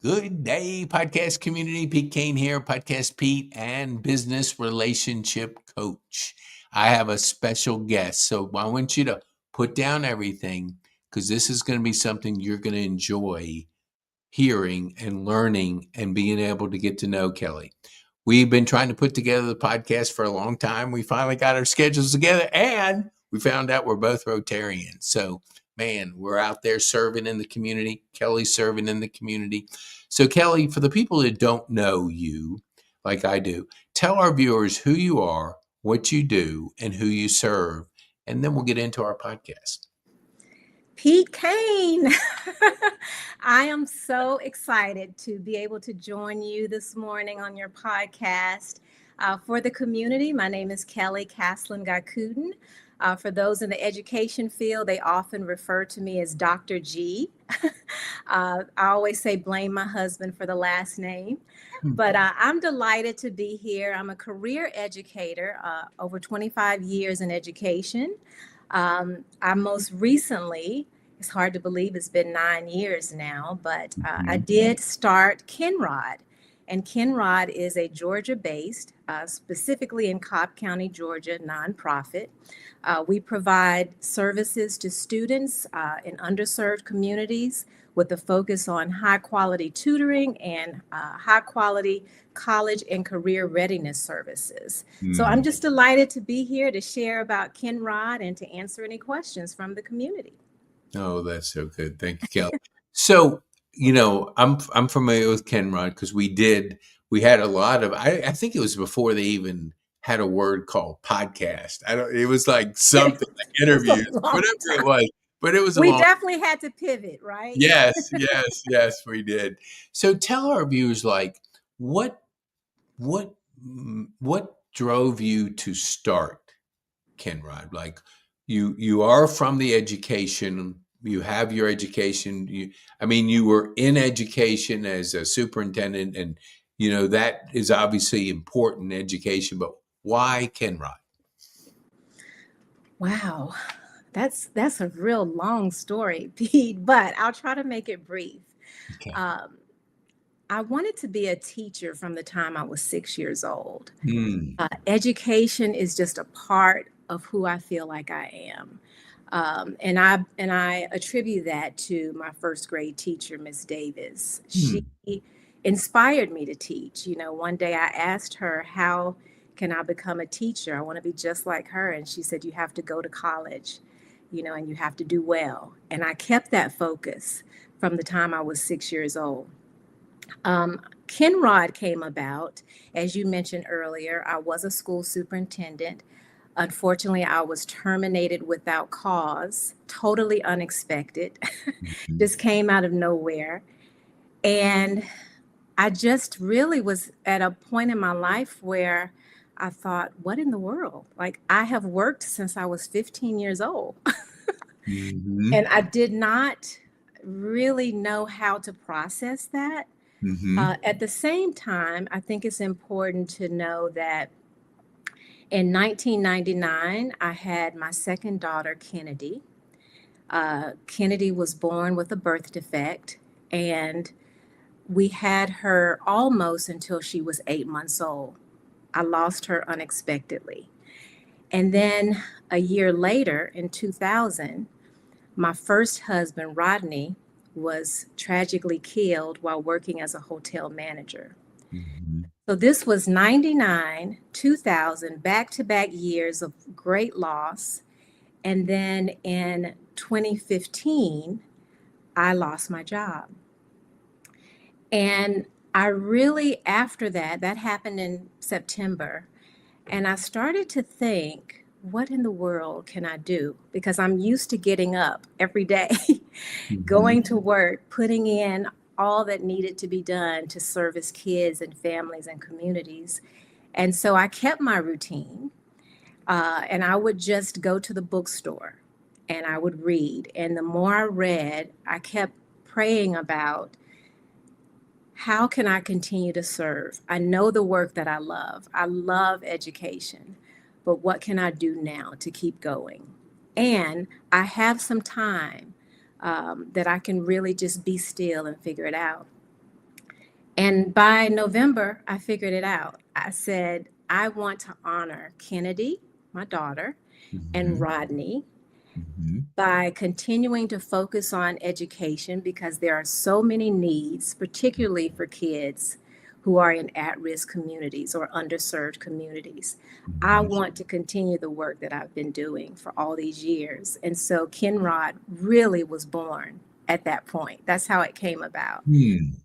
Good day, podcast community. Pete Kane here, Podcast Pete and business relationship coach. I have a special guest, so I want you to put down everything because this is going to be something you're going to enjoy hearing and learning and being able to get to know Kelley. We've been trying to put together the podcast for a long time. We finally got our schedules together and we found out we're both Rotarians. So, man, we're out there serving in the community. Kelley's serving in the community. So, Kelley, for the people that don't know you like I do, tell our viewers who you are, what you do, and who you serve, and then we'll get into our podcast. Pete Kane. I am so excited to be able to join you this morning on your podcast. For the community, my name is Kelley Castlin-Gacutan. For those in the education field, they often refer to me as Dr. G. I always say blame my husband for the last name. But I'm delighted to be here. I'm a career educator, over 25 years in education. I most recently, it's hard to believe it's been 9 years now, but I did start Kennrod. And Kennrod is a Georgia-based, specifically in Cobb County, Georgia, nonprofit. We provide services to students in underserved communities with a focus on high-quality tutoring and high-quality college and career readiness services. So I'm just delighted to be here to share about Kennrod and to answer any questions from the community. Oh, that's so good. Thank you, Kelley. So, I'm familiar with Kennrod because we had a lot of, I think it was before they even had a word called podcast. It was like something, like interviews, whatever it was, but it was we definitely had to pivot, right? Yes, we did. So tell our viewers, like, what drove you to start Kennrod? Like, you are from the education, you have your education. You were in education as a superintendent, and that is obviously important education. But why Kennrod? Wow, that's a real long story, Pete. But I'll try to make it brief. Okay. I wanted to be a teacher from the time I was 6 years old. Education is just a part of who I feel like I am. And I attribute that to my first grade teacher, Miss Davis. She inspired me to teach. One day I asked her, how can I become a teacher? I want to be just like her. And she said, you have to go to college, and you have to do well. And I kept that focus from the time I was 6 years old. Kennrod came about, as you mentioned earlier. I was a school superintendent. Unfortunately, I was terminated without cause, totally unexpected, just came out of nowhere. And I just really was at a point in my life where I thought, what in the world? Like, I have worked since I was 15 years old. And I did not really know how to process that. At the same time, I think it's important to know that in 1999, I had my second daughter, Kennedy. Kennedy was born with a birth defect, and we had her almost until she was 8 months old. I lost her unexpectedly. And then a year later, in 2000, my first husband, Rodney, was tragically killed while working as a hotel manager. So this was 99, 2000, back-to-back years of great loss. And then in 2015, I lost my job. And I really, after that happened in September, and I started to think, what in the world can I do? Because I'm used to getting up every day, going to work, putting in all that needed to be done to service kids and families and communities. And so I kept my routine, and I would just go to the bookstore and I would read. And the more I read, I kept praying about, how can I continue to serve? I know the work that I love. I love education, but what can I do now to keep going? And I have some time that I can really just be still and figure it out. And by November, I figured it out. I said, I want to honor Kennedy, my daughter, and Mhm. Rodney Mhm. by continuing to focus on education because there are so many needs, particularly for kids who are in at-risk communities or underserved communities. I Mhm. want to continue the work that I've been doing for all these years. And so Kennrod really was born at that point. That's how it came about. Hmm.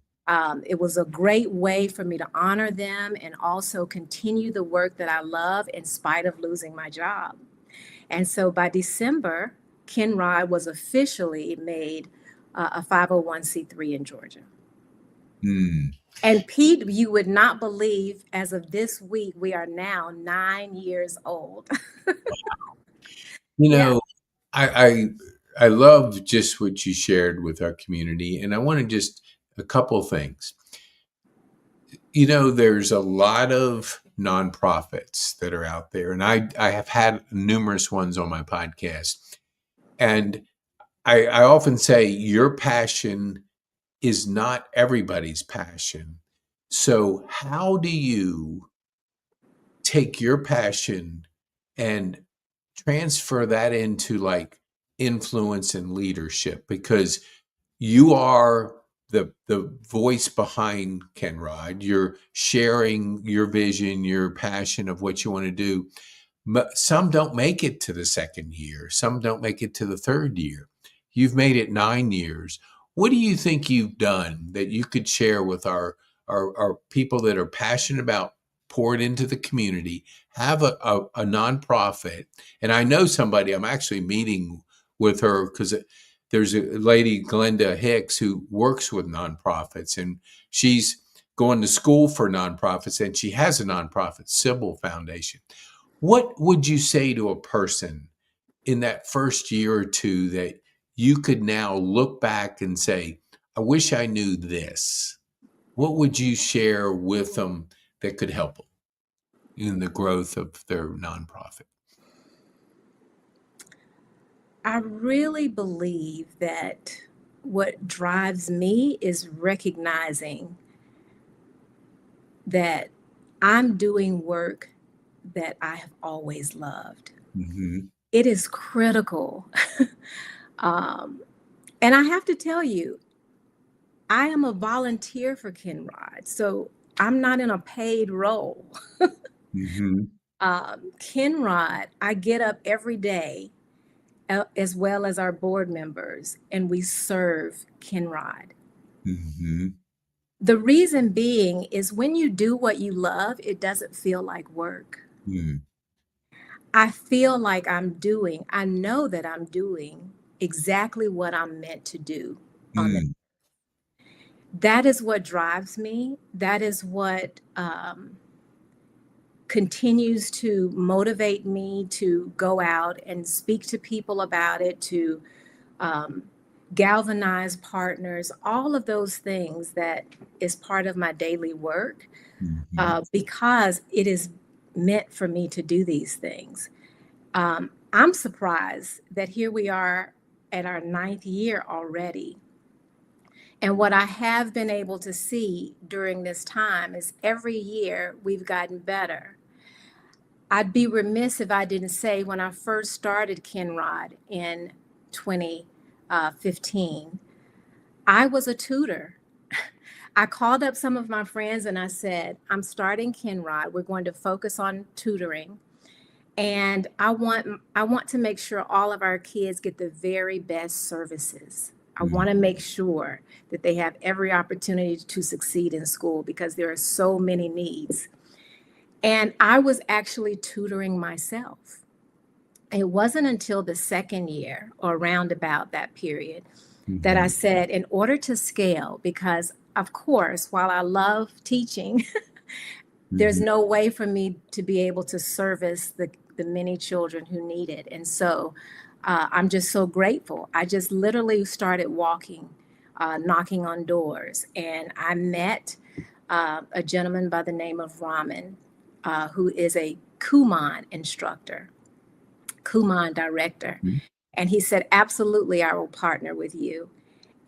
It was a great way for me to honor them and also continue the work that I love in spite of losing my job. And so by December, Kennrod was officially made a 501c3 in Georgia. Hmm. And Pete, you would not believe, as of this week, we are now 9 years old. You Yeah. know, I love just what you shared with our community, and I want to just a couple things. There's a lot of nonprofits that are out there, and I have had numerous ones on my podcast. And I often say your passion is not everybody's passion. So how do you take your passion and transfer that into like influence and leadership? Because you are the voice behind Kennrod. You're sharing your vision, your passion of what you want to do. Some don't make it to the second year. Some don't make it to the third year. You've made it 9 years. What do you think you've done that you could share with our people that are passionate about pouring into the community, have a nonprofit? And I know somebody, I'm actually meeting with her because there's a lady, Glenda Hicks, who works with nonprofits, and she's going to school for nonprofits, and she has a nonprofit, Sybil Foundation. What would you say to a person in that first year or two that you could now look back and say, I wish I knew this? What would you share with them that could help them in the growth of their nonprofit? I really believe that what drives me is recognizing that I'm doing work that I have always loved. Hmm. It is critical. um, and I have to tell you, I am a volunteer for Kennrod, so I'm not in a paid role. Hmm. Kennrod, I get up every day, as well as our board members, and we serve Kennrod. Hmm. The reason being is when you do what you love, it doesn't feel like work. Hmm. I feel like I know that I'm doing exactly what I'm meant to do on the. Hmm. That is what drives me. That is what continues to motivate me to go out and speak to people about it, to um, galvanize partners, all of those things that is part of my daily work, Hmm. because it is meant for me to do these things. I'm surprised that here we are at our ninth year already. And what I have been able to see during this time is every year we've gotten better. I'd be remiss if I didn't say when I first started Kennrod in 2015, I was a tutor. I called up some of my friends and I said, I'm starting Kennrod. We're going to focus on tutoring. And I want to make sure all of our kids get the very best services. I want to make sure that they have every opportunity to succeed in school because there are so many needs. And I was actually tutoring myself. It wasn't until the second year or around about that period that I Hmm. said, in order to scale, because of course, while I love teaching, there's Hmm. no way for me to be able to service the many children who need it. And so I'm just so grateful. I just literally started walking, knocking on doors, and I met a gentleman by the name of Raman, who is a Kumon instructor, Kumon director. And he said, absolutely, I will partner with you.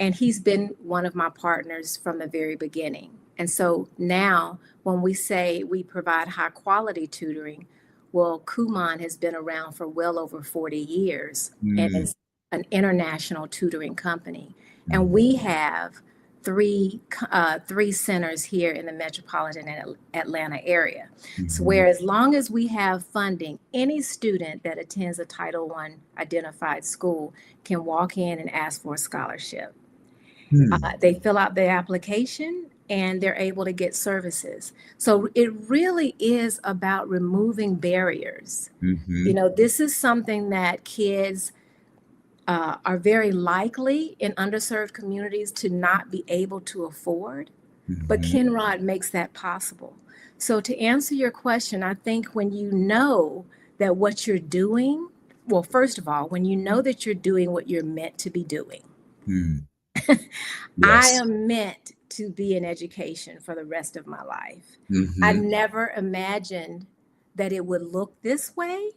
And he's been one of my partners from the very beginning. And so now when we say we provide high quality tutoring, well, Kumon has been around for well over 40 years and Mm, is an international tutoring company. And mhm, we have three centers here in the metropolitan Atlanta area. So mhm, where as long as we have funding, any student that attends a Title I identified school can walk in and ask for a scholarship. hmm, They fill out their application and they're able to get services. So it really is about removing barriers. You mhm, know, this is something that kids are very likely in underserved communities to not be able to afford, but mhm, Kennrod makes that possible. So to answer your question, I think when you know that what you're doing, well, first of all, when you know that you're doing what you're meant to be doing, hmm. I Yes. am meant to be in education for the rest of my life. I Mhm, never imagined that it would look this way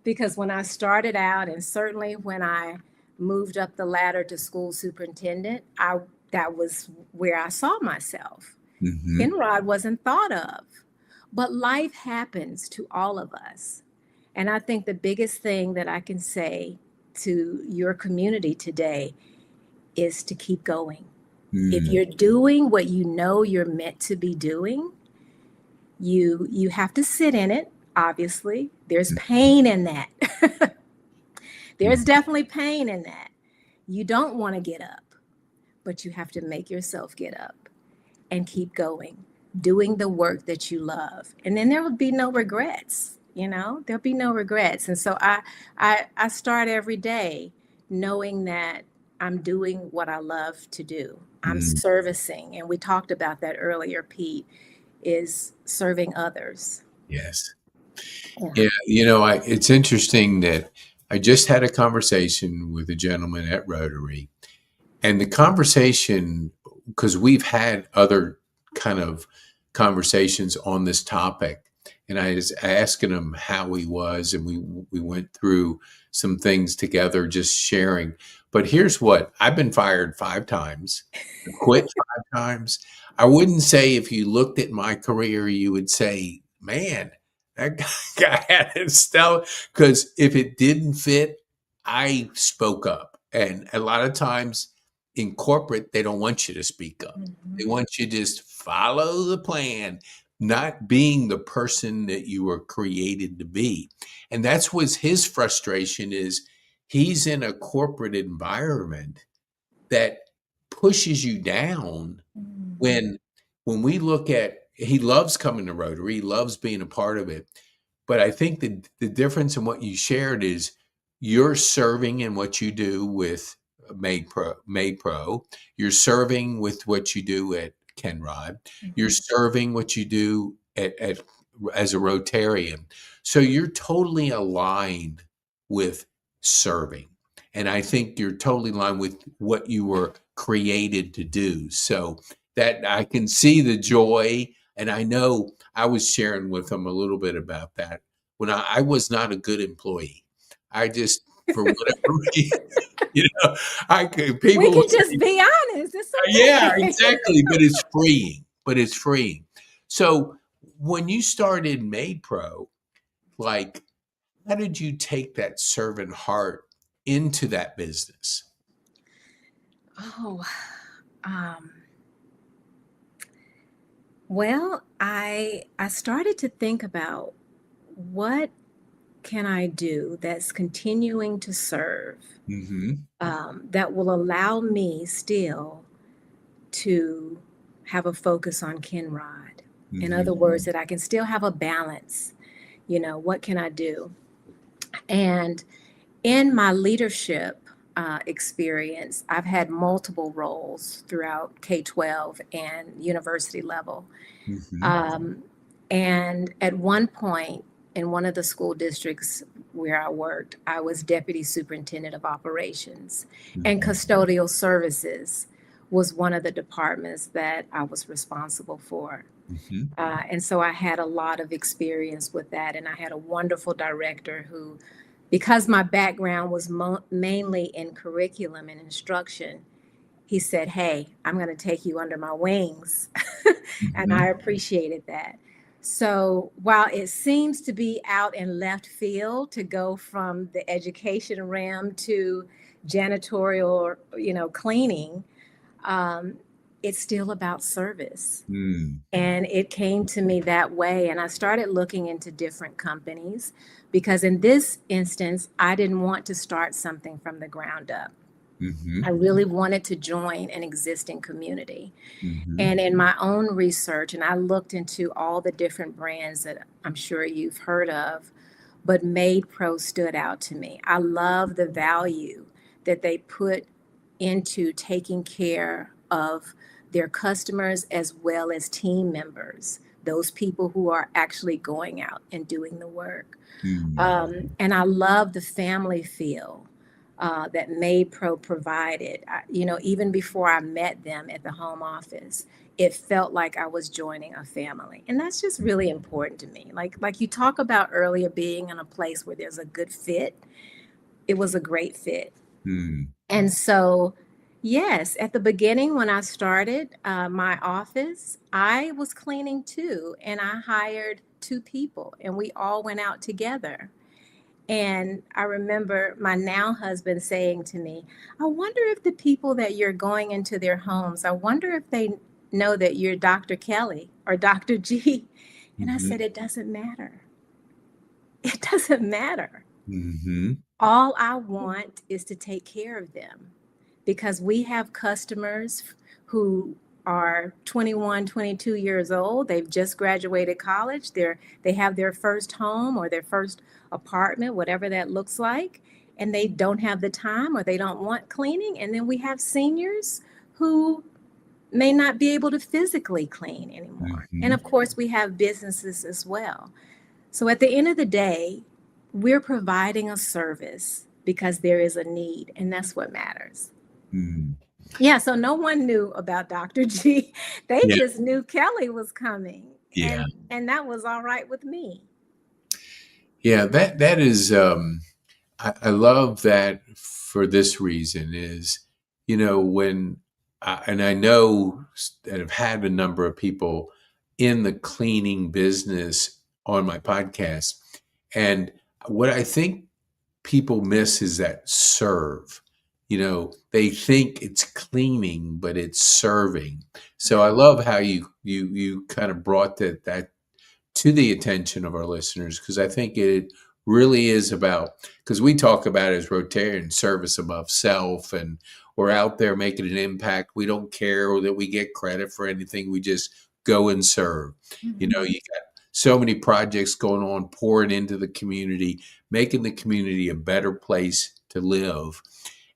because when I started out, and certainly when I moved up the ladder to school superintendent, that was where I saw myself. mhm, Kennrod wasn't thought of, but life happens to all of us. And I think the biggest thing that I can say to your community today is to keep going. If hmm, you're doing what you know you're meant to be doing, you have to sit in it, obviously. There's pain in that. There's mhm, definitely pain in that. You don't want to get up, but you have to make yourself get up and keep going, doing the work that you love. And then there will be no regrets, you know? There'll be no regrets. And so I start every day knowing that I'm doing what I love to do. I'm mhm. servicing, and we talked about that earlier, Pete, is serving others. Yes. Yeah. Yeah, it's interesting that I just had a conversation with a gentleman at Rotary, and the conversation, because we've had other kind of conversations on this topic, and I was asking him how he was, and we went through some things together, just sharing. But here's what: I've been fired 5 times, quit 5 times. I wouldn't say if you looked at my career, you would say, "Man, that guy had it stellar." Because if it didn't fit, I spoke up, and a lot of times in corporate, they don't want you to speak up. They Mhm. want you to just follow the plan, not being the person that you were created to be. And that's was his frustration is he's in a corporate environment that pushes you down Mhm. when we look at he loves coming to Rotary, he loves being a part of it. But I think the difference in what you shared is you're serving in what you do with MaidPro. You're serving with what you do at Kennrod. You're Mhm. serving what you do at as a Rotarian. So you're totally aligned with serving. And I think you're totally aligned with what you were created to do. So that I can see the joy. And I know I was sharing with them a little bit about that when I was not a good employee. I just, for whatever reason, you know, I could, We people can would just say, be honest. It's yeah, okay. exactly. But it's freeing. But it's freeing. So when you started Made Pro, like, how did you take that servant heart into that business? Oh, um, well, I started to think about what can I do that's continuing to serve, Mm-hmm. that will allow me still to have a focus on Kennrod. In Mm-hmm. other words, that I can still have a balance. You know, what can I do? And in my leadership experience, I've had multiple roles throughout K 12 and university level. Mm-hmm. Um, and at one point, in one of the school districts where I worked, I was deputy superintendent of operations, and Mm-hmm. custodial services was one of the departments that I was responsible for. Mm-hmm. And so I had a lot of experience with that. And I had a wonderful director who, because my background was mainly in curriculum and instruction, he said, "Hey, I'm going to take you under my wings." And I appreciated that. So while it seems to be out in left field to go from the education realm to janitorial, cleaning, um, it's still about service. Mm. And it came to me that way. And I started looking into different companies because in this instance, I didn't want to start something from the ground up. I Mhm. really wanted to join an existing community. Mhm. And in my own research, and I looked into all the different brands that I'm sure you've heard of, but MaidPro stood out to me. I love the value that they put into taking care of their customers as well as team members, those people who are actually going out and doing the work. Mm. And I love the family feel that MaidPro provided. Even before I met them at the home office, it felt like I was joining a family, and that's just really important to me. Like you talk about earlier, being in a place where there's a good fit. It was a great fit, Mm. and so. Yes, at the beginning when I started my office, I was cleaning too, and I hired two people, and we all went out together. And I remember my now husband saying to me, I wonder if the people that you're going into their homes, I wonder if they know that you're Dr. Kelley or Dr. G. And I Mhm. said, it doesn't matter. It doesn't matter. Mhm. All I want is to take care of them because we have customers who are 21, 22 years old. They've just graduated college. They have their first home or their first apartment, whatever that looks like, and they don't have the time or they don't want cleaning. And then we have seniors who may not be able to physically clean anymore. And Mhm. of course, we have businesses as well. So at the end of the day, we're providing a service because there is a need, and that's what matters. Mm. Yeah, so no one knew about Dr. G. They Yeah. just knew Kelley was coming, Yeah. and that was all right with me. Yeah. That is. I love that for this reason is, when and I know that I've had a number of people in the cleaning business on my podcast, and what I think people miss is that serve. They think it's cleaning, but it's serving. So I love how you kind of brought that to the attention of our listeners, because I think it really is about, because we talk about it as Rotarian service above self, and we're out there making an impact. We don't care that we get credit for anything. We just go and serve. Mhm. You got so many projects going on, pouring into the community, making the community a better place to live.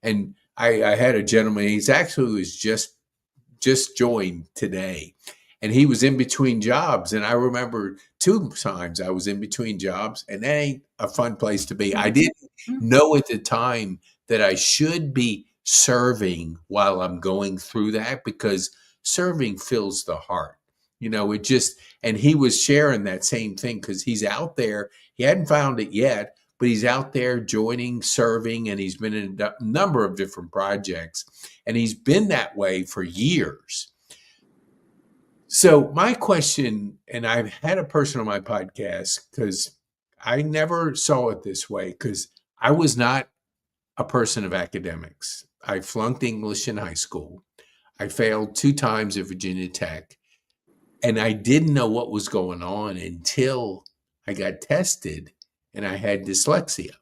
And I had a gentleman, he's actually was just joined today, and he was in between jobs. And I remember two times I was in between jobs, and that ain't a fun place to be. I Mhm. didn't know at the time that I should be serving while I'm going through that, because serving fills the heart. It just, and he was sharing that same thing because he's out there. He hadn't found it yet, but he's out there joining, serving, and he's been in a number of different projects, and he's been that way for years. So my question, and I've had a person on my podcast because I never saw it this way, because I was not a person of academics. I flunked English in high school. I failed two times at Virginia Tech, and I didn't know what was going on until I got tested and I had dyslexia.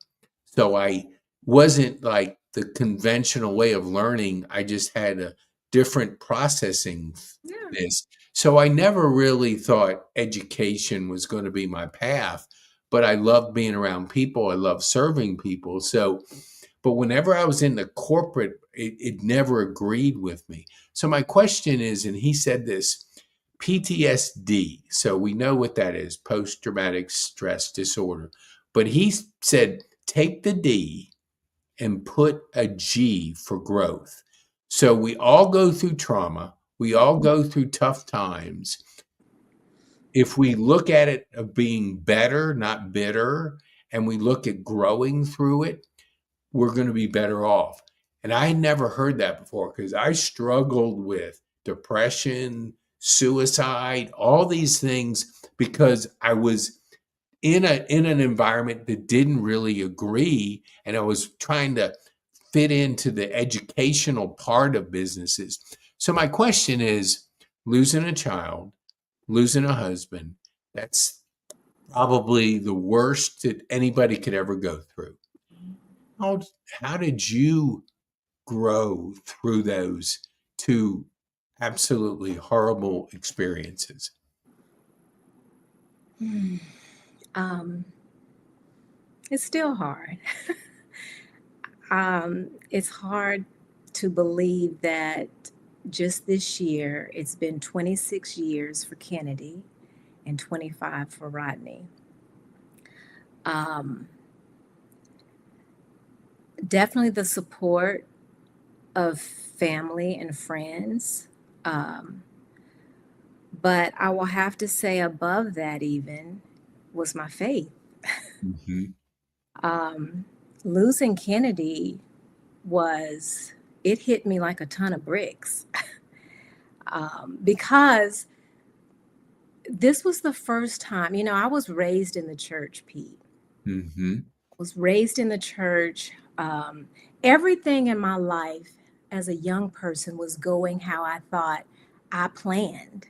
So I wasn't like the conventional way of learning. I just had a different processing Yeah. this. So I never really thought education was going to be my path, but I love being around people. I love serving people. So, but whenever I was in the corporate, it never agreed with me. So my question is, and he said this, PTSD. So we know what that is, post traumatic stress disorder. But he said, take the D and put a G for growth. So we all go through trauma. We all go through tough times. If we look at it of being better, not bitter, and we look at growing through it, we're going to be better off. And I never heard that before, because I struggled with depression, suicide, all these things, because I was in an environment that didn't really agree, and I was trying to fit into the educational part of businesses. So my question is, losing a child, losing a husband, that's probably the worst that anybody could ever go through. How how did you grow through those two absolutely horrible experiences? Um, it's still hard. It's hard to believe that just this year, it's been 26 years for Kennedy and 25 for Rodney. Um, Definitely the support of family and friends. Um, but I will have to say, above that, even was my faith. Mhm. Um, Losing Kennedy was, it hit me like a ton of bricks. Because this was the first time, I was raised in the church, Pete. Mhm. Was raised in the church. Everything in my life as a young person was going how I thought I planned.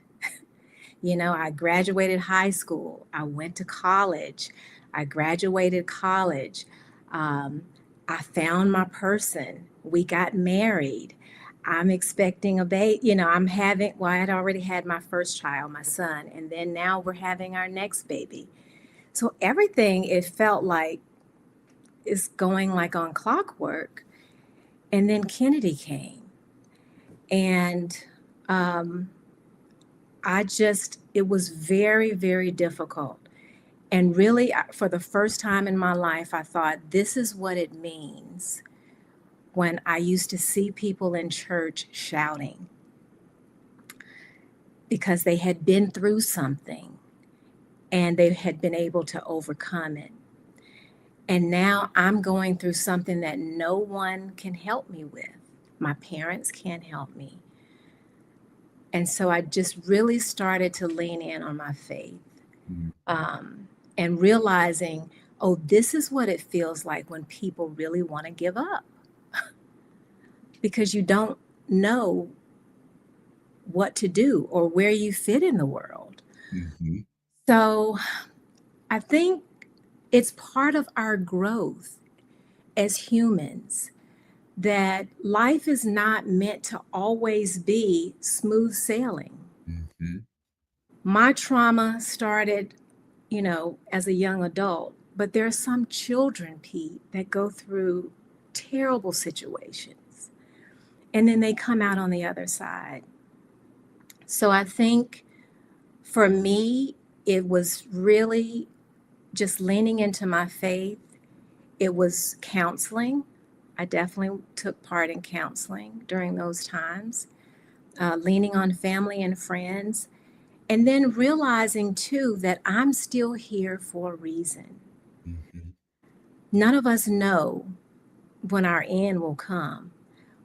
I graduated high school. I went to college. I graduated college. Um, I found my person. We got married. I'm expecting a baby. I had already had my first child, my son, and then now we're having our next baby. So everything, it felt like, is going like on clockwork. And then Kennedy came. And um, it was very, very difficult. And really, for the first time in my life, I thought, this is what it means when I used to see people in church shouting because they had been through something and they had been able to overcome it. And now I'm going through something that no one can help me with. My parents can't help me. And so I just really started to lean in on my faith, Mhm. and realizing, oh, this is what it feels like when people really want to give up because you don't know what to do or where you fit in the world. Mhm. So I think it's part of our growth as humans that life is not meant to always be smooth sailing. Mhm. My trauma started, as a young adult, but there are some children, Pete, that go through terrible situations and then they come out on the other side. So I think for me, it was really just leaning into my faith. It was counseling. I definitely took part in counseling during those times, leaning on family and friends, and then realizing too that I'm still here for a reason. Mhm. None of us know when our end will come,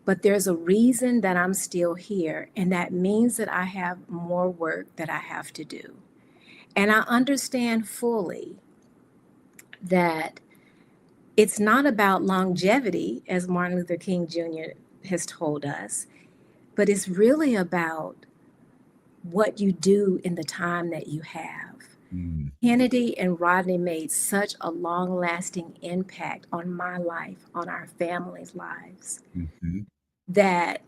but there's a reason that I'm still here, and that means that I have more work that I have to do. And I understand fully that it's not about longevity, as Martin Luther King Jr. has told us, but it's really about what you do in the time that you have. Mhm. Kennedy and Rodney made such a long lasting impact on my life, on our families' lives, Mhm. that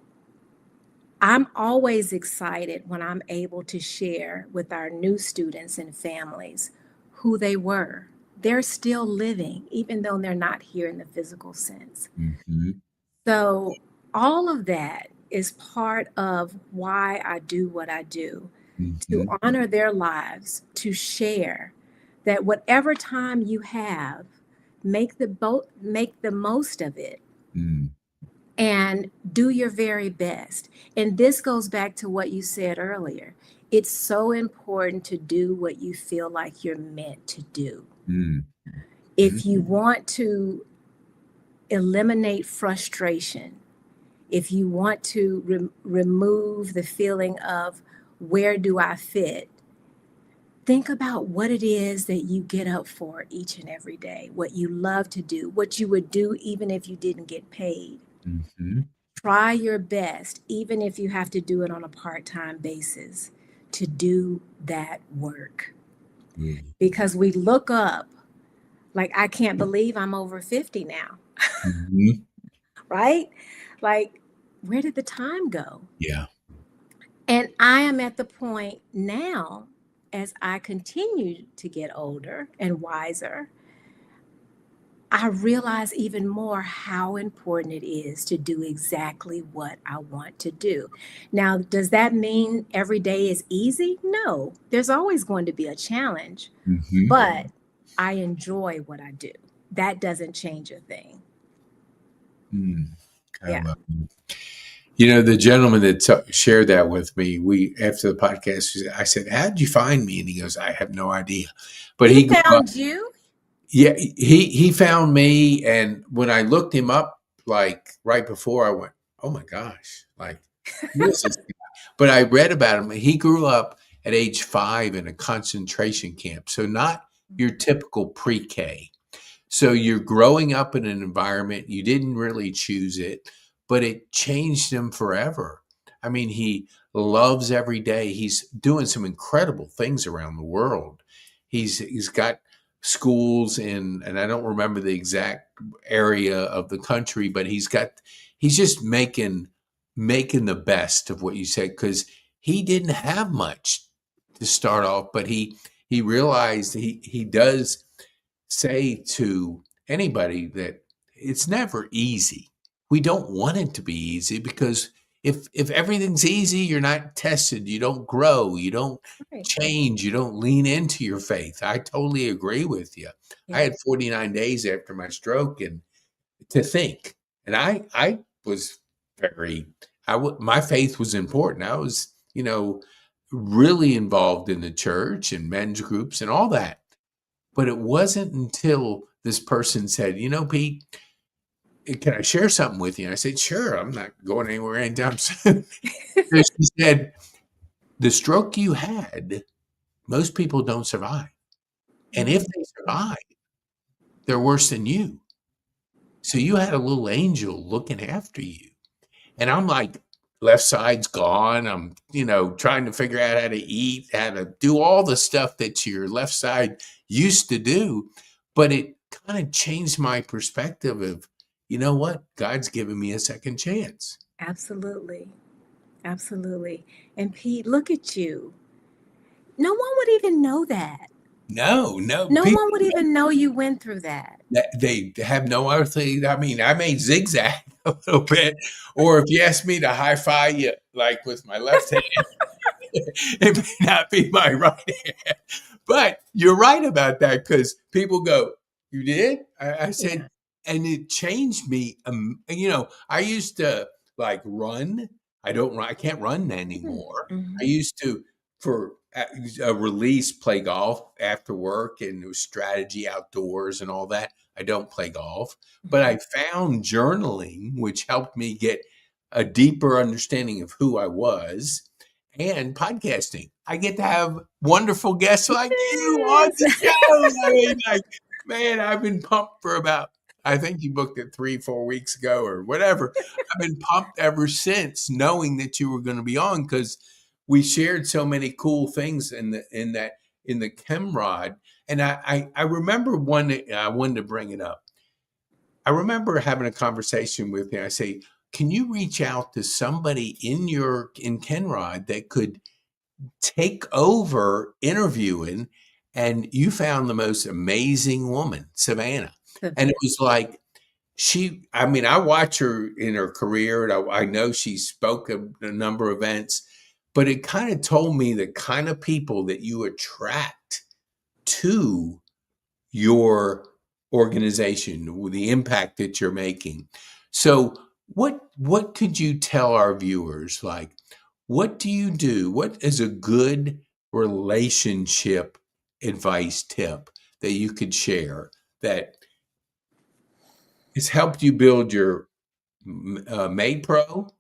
I'm always excited when I'm able to share with our new students and families who they were. They're still living, even though they're not here in the physical sense. Mhm. So, all of that is part of why I do what I do, to Mhm. honor their lives, to share that whatever time you have, make the most of it Mhm. and do your very best. And this goes back to what you said earlier. It's so important to do what you feel like you're meant to do. Mhm. If you want to eliminate frustration, if you want to remove the feeling of Where do I fit? Think about what it is that you get up for each and every day, what you love to do, what you would do even if you didn't get paid. Mm-hmm. Try your best, even if you have to do it on a part-time basis, to do that work. Because we look up, like, I can't believe I'm over 50 now, Mm-hmm. right? Like, where did the time go? Yeah. And I am at the point now, as I continue to get older and wiser, I realize even more how important it is to do exactly what I want to do. Now, does that mean every day is easy? No, there's always going to be a challenge, Mm-hmm. but I enjoy what I do. That doesn't change a thing. I Yeah. love it. The gentleman that shared that with me, we after the podcast, I said, "How did you find me?" And he goes, "I have no idea." But He he grew up. found you? Yeah, he found me, and when I looked him up, like right before, I went, "Oh my gosh!" Like, who is this guy? But I read about him. He grew up at age 5 in a concentration camp, so not your typical pre-K. So you're growing up in an environment, you didn't really choose it, but it changed him forever. I mean, he loves every day. He's doing some incredible things around the world. He's got schools in, and I don't remember the exact area of the country, but he's just making the best of what you said, because he didn't have much to start off, but he realized he does say to anybody that it's never easy. We don't want it to be easy, because if everything's easy, you're not tested, you don't grow, you don't Right. change, you don't lean into your faith. I totally agree with you. I Yeah. had 49 days after my stroke and to think, and I was very my faith was important. I was, really involved in the church and men's groups and all that. But it wasn't until this person said, Pete, can I share something with you? And I said, sure, I'm not going anywhere anytime soon. So she said, the stroke you had, most people don't survive. And if Mm. they survive, they're worse than you. So you had a little angel looking after you. And I'm like, left side's gone. I'm, trying to figure out how to eat, how to do all the stuff that your left side used to do. But it kind of changed my perspective of, you know what? God's given me a second chance. Absolutely. Absolutely. And Pete, look at you. No one would even know that. No, no, No people, one would even know you went through that. they have no other thing. I mean, I may zigzag a little bit, or if you ask me to high five you, like with my left hand, it may not be my right hand. But you're right about that, because people go, "You did?" I said, Yeah. and it changed me. I used to like run. I don't run. I can't run anymore. I Mm-hmm. used to, for a release, play golf after work, and it was strategy outdoors and all that. I don't play golf, but Mm-hmm. I found journaling, which helped me get a deeper understanding of who I was, and podcasting. I get to have wonderful guests like you on Yes. the show. I mean, like, man, I've been pumped for about, I think you booked it 3, 4 weeks ago or whatever. I've been pumped ever since, knowing that you were going to be on, because we shared so many cool things in the Kennrod. And I remember one that I wanted to bring it up. I remember having a conversation with him. I say, can you reach out to somebody in Kennrod that could take over interviewing? And you found the most amazing woman, Savannah. And it was like, I mean, I watch her in her career, and I know she spoke at a number of events, but it kind of told me the kind of people that you attract to your organization, with the impact that you're making. So what could you tell our viewers? Like, what do you do? What is a good relationship advice tip that you could share that has helped you build your MaidPro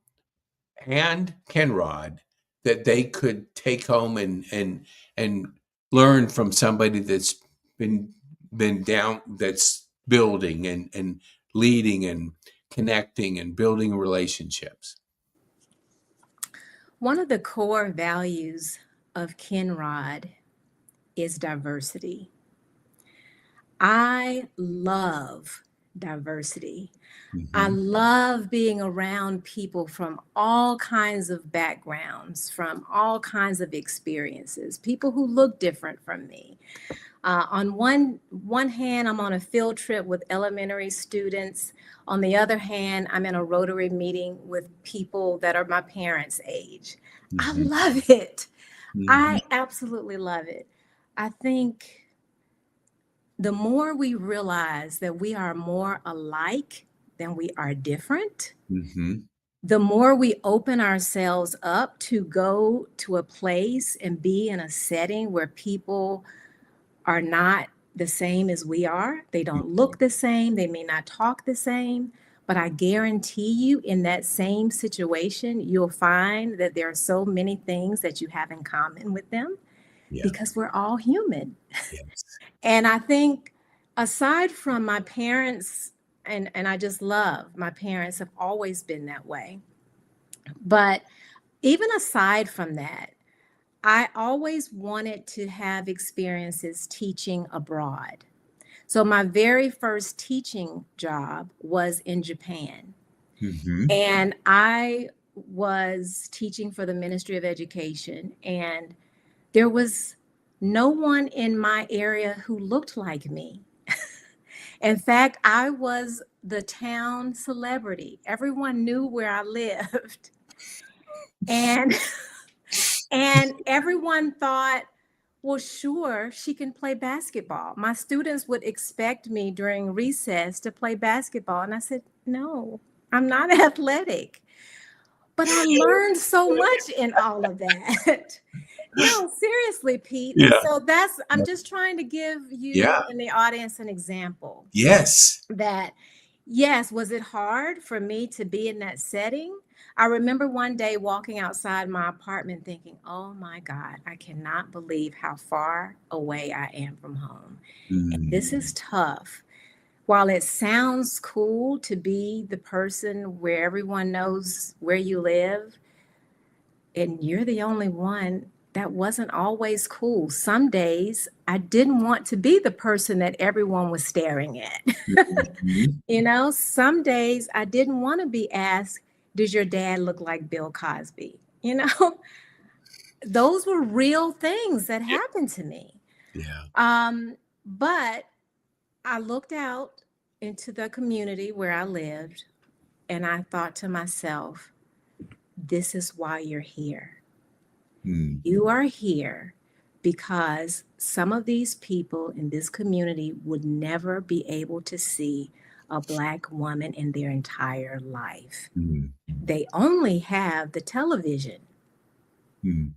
and Kennrod, that they could take home and learn from somebody that's been down, that's building and leading and connecting and building relationships? One of the core values of Kennrod is diversity. I love diversity. I Mm-hmm. love being around people from all kinds of backgrounds, from all kinds of experiences, people who look different from me. On one hand, I'm on a field trip with elementary students. On the other hand, I'm in a Rotary meeting with people that are my parents' age. I Mm-hmm. love it. Mm-hmm. I absolutely love it. I think the more we realize that we are more alike than we are different, Mm-hmm. the more we open ourselves up to go to a place and be in a setting where people are not the same as we are. They don't look the same. They may not talk the same. But I guarantee you, in that same situation, you'll find that there are so many things that you have in common with them Yeah. because we're all human. Yes. And I think aside from my parents, and I just love my parents have always been that way. But even aside from that, I always wanted to have experiences teaching abroad. So my very first teaching job was in Japan. Mm-hmm. And I was teaching for the Ministry of Education. And there was no one in my area who looked like me. In fact, I was the town celebrity. Everyone knew where I lived. And and everyone thought, well, sure, she can play basketball. My students would expect me during recess to play basketball. And I said, no, I'm not athletic. But I learned so much in all of that. No, seriously, Pete. And Yeah. so I'm just trying to give you Yeah. and the audience an example Yes. that, yes, was it hard for me to be in that setting? I remember one day walking outside my apartment thinking, oh my God, I cannot believe how far away I am from home. And this Mm. is tough. While it sounds cool to be the person where everyone knows where you live, and you're the only one, that wasn't always cool. Some days I didn't want to be the person that everyone was staring at. Mhm. Some days I didn't want to be asked, does your dad look like Bill Cosby? Those were real things that Yeah. happened to me. Yeah. But I looked out into the community where I lived and I thought to myself, this is why you're here. Mm. You are here because some of these people in this community would never be able to see a Black woman in their entire life. Mm. They only have the television. Mm.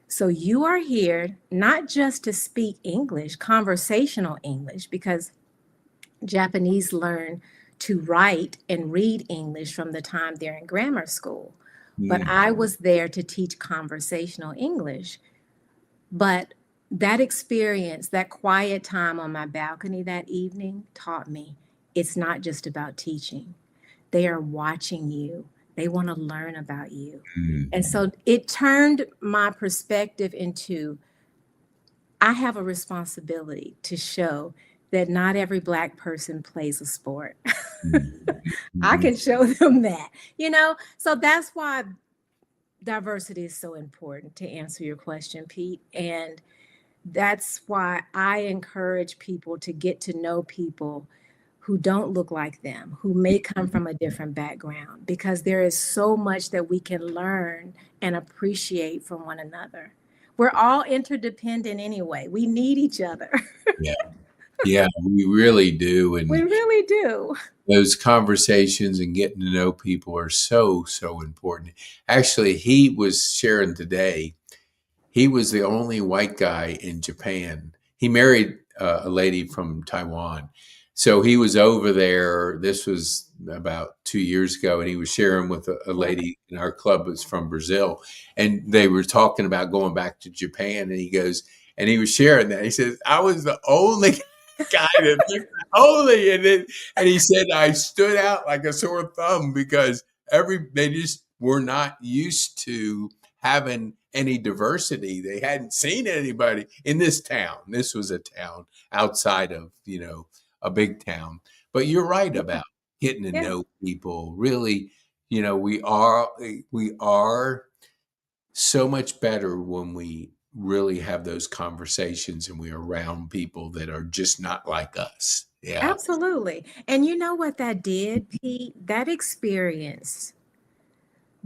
So you are here not just to speak English, conversational English, because Japanese learn to write and read English from the time they're in grammar school. But Mm. I was there to teach conversational English. But that experience, that quiet time on my balcony that evening taught me it's not just about teaching. They are watching you. They want to learn about you. Mm. And so it turned my perspective into I have a responsibility to show that not every Black person plays a sport. Mm. I Mhm. can show them that, So that's why diversity is so important to answer your question, Pete. And that's why I encourage people to get to know people who don't look like them, who may come from a different background, because there is so much that we can learn and appreciate from one another. We're all interdependent anyway. We need each other. Yeah. Yeah, we really do. We And really do. those conversations and getting to know people are so, so important. Actually, he was sharing today, he was the only white guy in Japan. He married a lady from Taiwan, So he was over there. This was about 2 years ago, and he was sharing with a Wow. lady in our club who's from Brazil, and they were talking about going back to Japan. And he goes, and he was sharing that. He says, "I was the only guy that looked only," and he said, "I stood out like a sore thumb because they just were not used to having any diversity. They hadn't seen anybody in this town. This was a town outside of, a big town." But you're right Yeah. about getting to Yeah. know people. Really, we are so much better when we really have those conversations and we're around people that are just not like us. Yeah. Absolutely. And you know what that did, Pete? That experience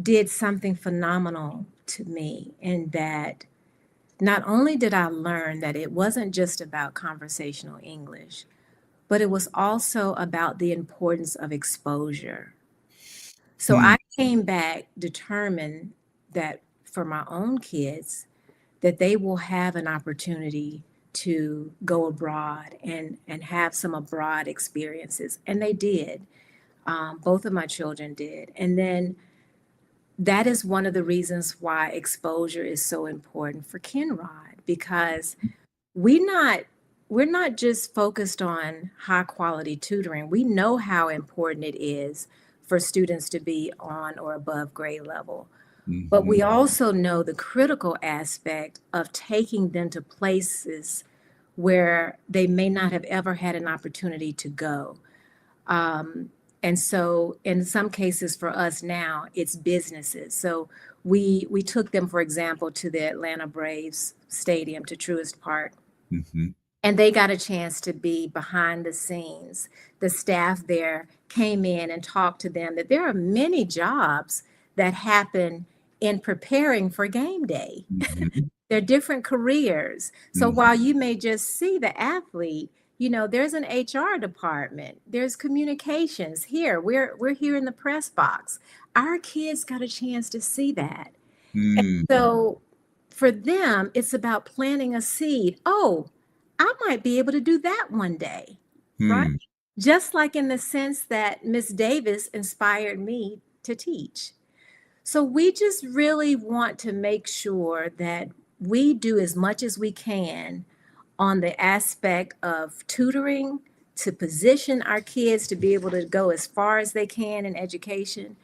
did something phenomenal to me in that not only did I learn that it wasn't just about conversational English, but it was also about the importance of exposure. So Mm, I came back determined that for my own kids, that they will have an opportunity to go abroad and have some abroad experiences. And they did. Both of my children did. And then that is one of the reasons why exposure is so important for Kennrod, because we not we're not just focused on high quality tutoring. We know how important it is for students to be on or above grade level. But we mhm, also know the critical aspect of taking them to places where they may not have ever had an opportunity to go. Um, and so in some cases for us now, it's businesses. So we took them, for example, to the Atlanta Braves stadium, to Truist Park, mhm, and they got a chance to be behind the scenes. The staff there came in and talked to them that there are many jobs that happen in preparing for game day. mhm, They're different careers. So mhm, while you may just see the athlete, there's an HR department, there's communications here. We're here in the press box. Our kids got a chance to see that. mm, So for them, it's about planting a seed. Oh, I might be able to do that one day, right? mm, Just like in the sense that Miss Davis inspired me to teach. So we just really want to make sure that we do as much as we can on the aspect of tutoring to position our kids to be able to go as far as they can in education,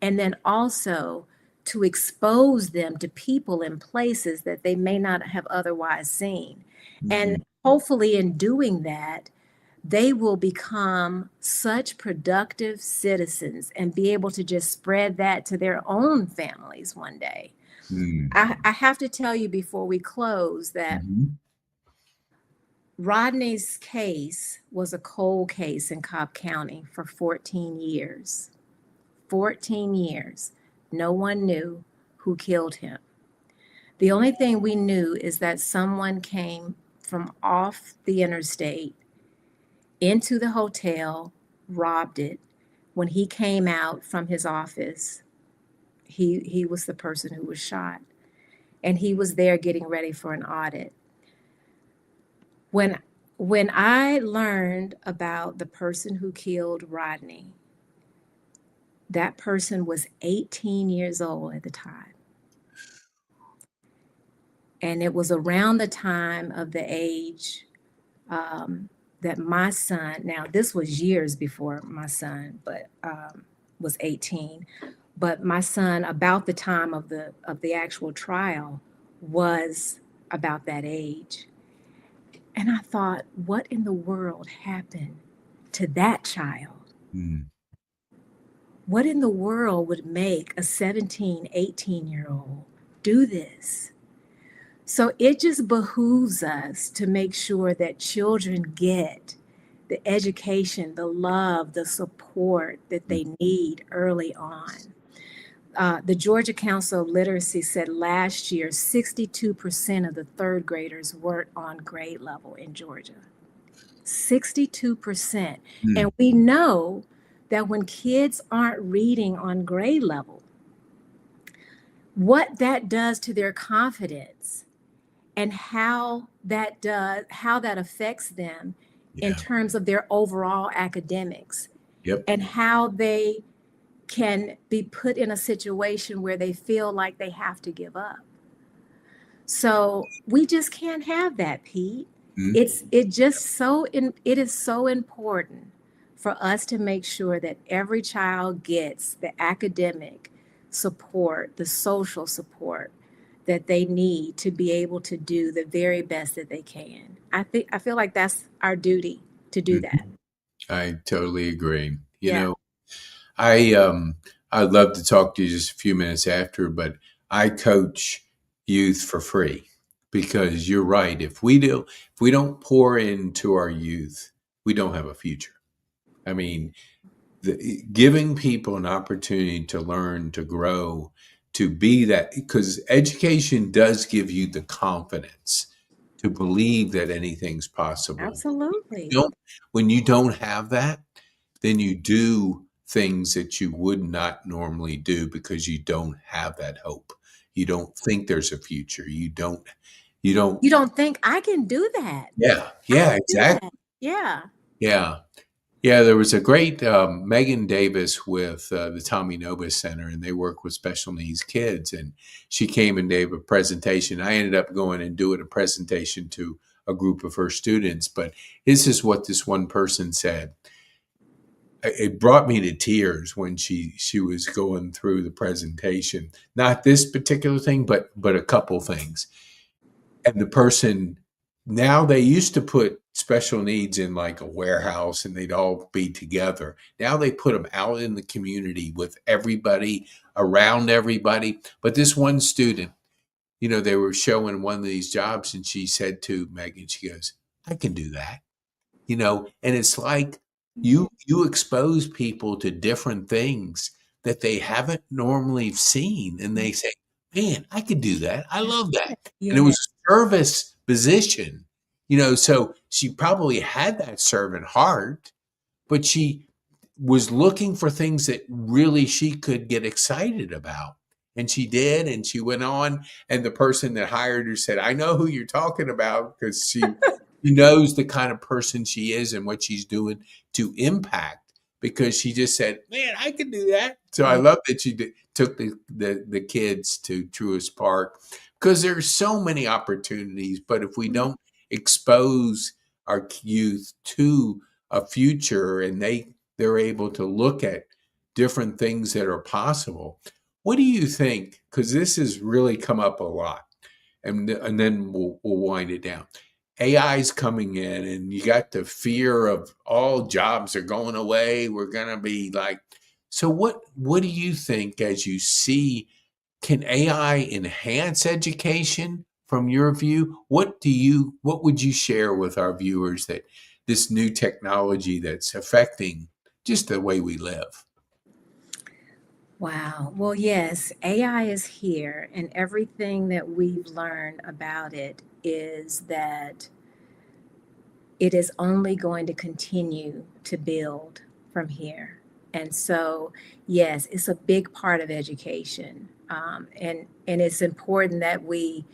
and then also to expose them to people and places that they may not have otherwise seen. And mhm, hopefully, in doing that, they will become such productive citizens and be able to just spread that to their own families one day. mm, I have to tell you before we close that mhm, Rodney's case was a cold case in Cobb County for 14 years. 14 years. No one knew who killed him. The only thing we knew is that someone came from off the interstate into the hotel, robbed it. When he came out from his office, he was the person who was shot. And he was there getting ready for an audit. When when I learned about the person who killed Rodney, that person was 18 years old at the time. And it was around the time of the age that my son, now this was years before my son, but was 18. But my son, about the time of the actual trial, was about that age. And I thought, what in the world happened to that child? mm, What in the world would make a 17, 18-year-old do this? So it just behooves us to make sure that children get the education, the love, the support that mm, they need early on. The Georgia Council of Literacy said last year 62% of the third graders weren't on grade level in Georgia. 62%. mm, And we know that when kids aren't reading on grade level, what that does to their confidence and how that affects them in Yeah. terms of their overall academics Yep. and how they can be put in a situation where they feel like they have to give up. So we just can't have that, Pete. Mhm. It is so important for us to make sure that every child gets the academic support, the social support that they need to be able to do the very best that they can. I feel like that's our duty to do that. Mhm. I totally agree. Yeah, I I'd love to talk to you just a few minutes after, but I coach youth for free because you're right. If we don't pour into our youth, we don't have a future. I mean, giving people an opportunity to learn, to grow, to be that, because education does give you the confidence to believe that anything's possible. absolutely. You don't, when you don't have that, then you do things that you would not normally do because you don't have that hope. You don't think there's a future. You don't, You don't think I can do that? yeah, I yeah, can do that. exactly. Yeah. Yeah. Yeah, there was a great Megan Davis with the Tommy Nobis Center, and they work with special needs kids. And she came and gave a presentation. I ended up going and doing a presentation to a group of her students. But this is what this one person said. It brought me to tears when she was going through the presentation. Not this particular thing, but a couple things. And the person, now they used to put special needs in like a warehouse and they'd all be together. Now they put them out in the community with everybody, around everybody. But this one student, they were showing one of these jobs and she said to Megan, she goes, I can do that. And it's like you expose people to different things that they haven't normally seen, and they say, "Man, I could do that. I love that." And it Yeah. was a service position, so she probably had that servant heart, but she was looking for things that really she could get excited about. And she did, and she went on. And the person that hired her said, I know who you're talking about because she knows the kind of person she is and what she's doing to impact because she just said, man, I can do that. So I Yeah. love that she took the kids to Truist Park because there's so many opportunities. But if we don't expose our youth to a future and they're able to look at different things that are possible. What do you think? Because this has really come up a lot, and then we'll wind it down. AI's coming in, and you got the fear of all jobs are going away. We're gonna be like, so what do you think as you see? Can AI enhance education from your view? What would you share with our viewers that this new technology that's affecting just the way we live? Wow. Well, yes, AI is here, and everything that we've learned about it is that it is only going to continue to build from here. And so, yes, it's a big part of education. And it's important that we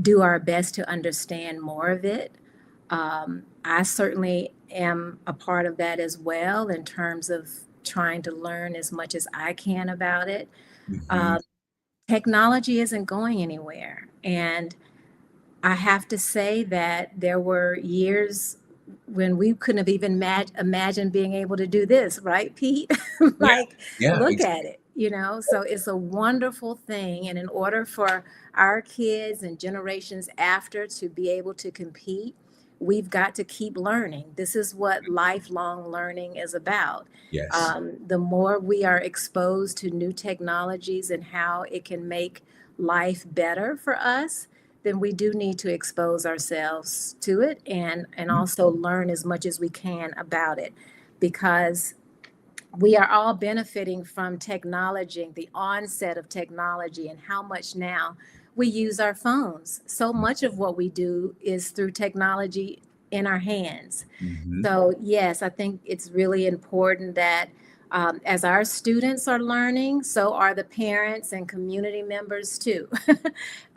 do our best to understand more of it. I certainly am a part of that as well in terms of trying to learn as much as I can about it. Mhm. Um, Technology isn't going anywhere. And I have to say that there were years when we couldn't have even imagined being able to do this, right, Pete? Yeah, Like, yeah, look at it, you know? So it's a wonderful thing. And in order for our kids and generations after to be able to compete, we've got to keep learning. This is what lifelong learning is about. yes. The more we are exposed to new technologies and how it can make life better for us, then we do need to expose ourselves to it and Mhm. also learn as much as we can about it because we are all benefiting from technology, the onset of technology, and how much now we use our phones. So much of what we do is through technology in our hands. Mhm. So, yes, I think it's really important that As our students are learning, so are the parents and community members too.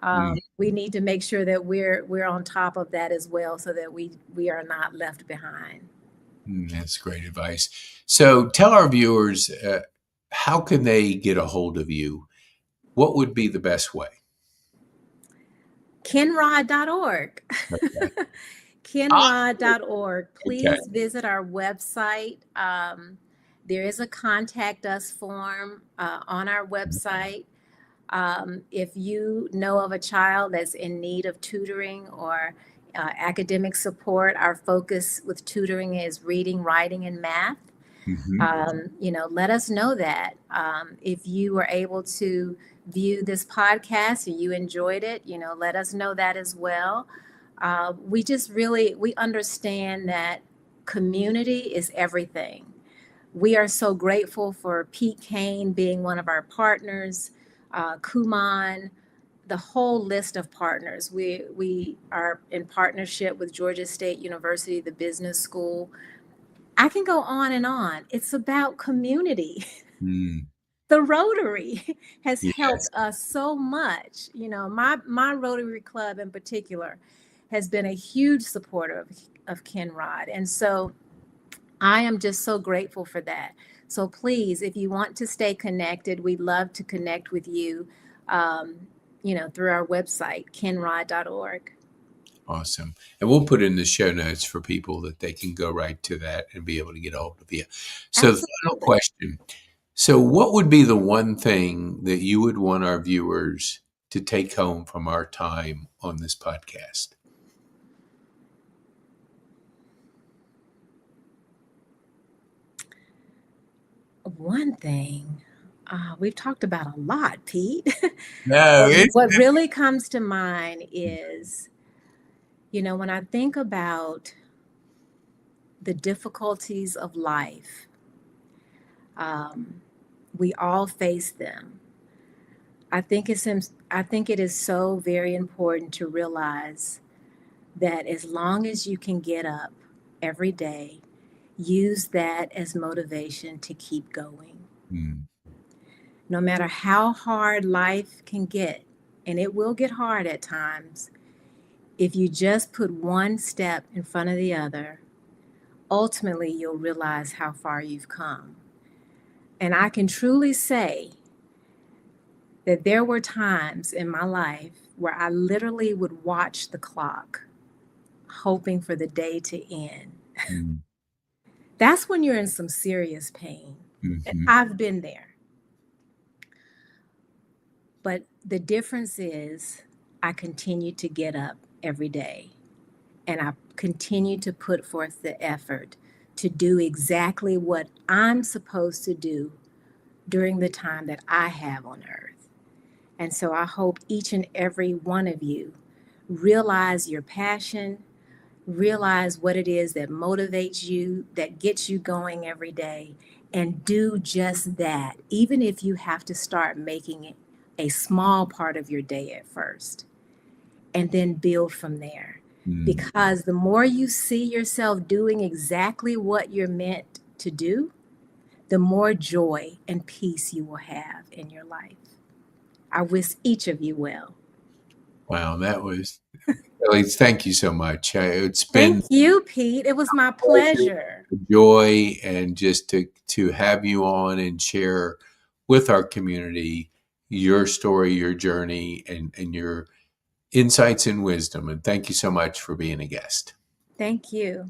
Mm, We need to make sure that we're on top of that as well, so that we are not left behind. that's great advice. So tell our viewers, how can they get a hold of you? What would be the best way? Kennrod.org. Okay. Kennrod.org. Okay. Please visit our website. There is a contact us form on our website. If you know of a child that's in need of tutoring or academic support, our focus with tutoring is reading, writing, and math. Mhm. Let us know that. If you were able to view this podcast and you enjoyed it, let us know that as well. We understand that community is everything. We are so grateful for Pete Kane being one of our partners, Kuman, the whole list of partners. We are in partnership with Georgia State University, the business school. I can go on and on. It's about community. Mm, The Rotary has yes. helped us so much. My Rotary Club in particular has been a huge supporter of Kennrod. And so I am just so grateful for that. So please, if you want to stay connected, we'd love to connect with you, through our website, kennrod.org. Awesome. And we'll put in the show notes for people that they can go right to that and be able to get a hold of you. So the final Absolutely. question. So what would be the one thing that you would want our viewers to take home from our time on this podcast? One thing, we've talked about a lot, Pete. No, it's What really comes to mind is, when I think about the difficulties of life, um, we all face them. I think it is so very important to realize that as long as you can get up every day, use that as motivation to keep going. mm, No matter how hard life can get, and it will get hard at times, if you just put one step in front of the other, ultimately you'll realize how far you've come. And I can truly say that there were times in my life where I literally would watch the clock, hoping for the day to end. mm, That's when you're in some serious pain. mhm, I've been there. But the difference is I continue to get up every day and I continue to put forth the effort to do exactly what I'm supposed to do during the time that I have on earth. And so I hope each and every one of you realize your passion, realize what it is that motivates you, that gets you going every day, and do just that, even if you have to start making it a small part of your day at first, and then build from there. mm. Because the more you see yourself doing exactly what you're meant to do, the more joy and peace you will have in your life. I wish each of you well. Wow, that was Kelly, thank you so much. It's been Thank you, Pete. It was my pleasure. a joy and just to have you on and share with our community your story, your journey, and your insights and wisdom. And thank you so much for being a guest. Thank you.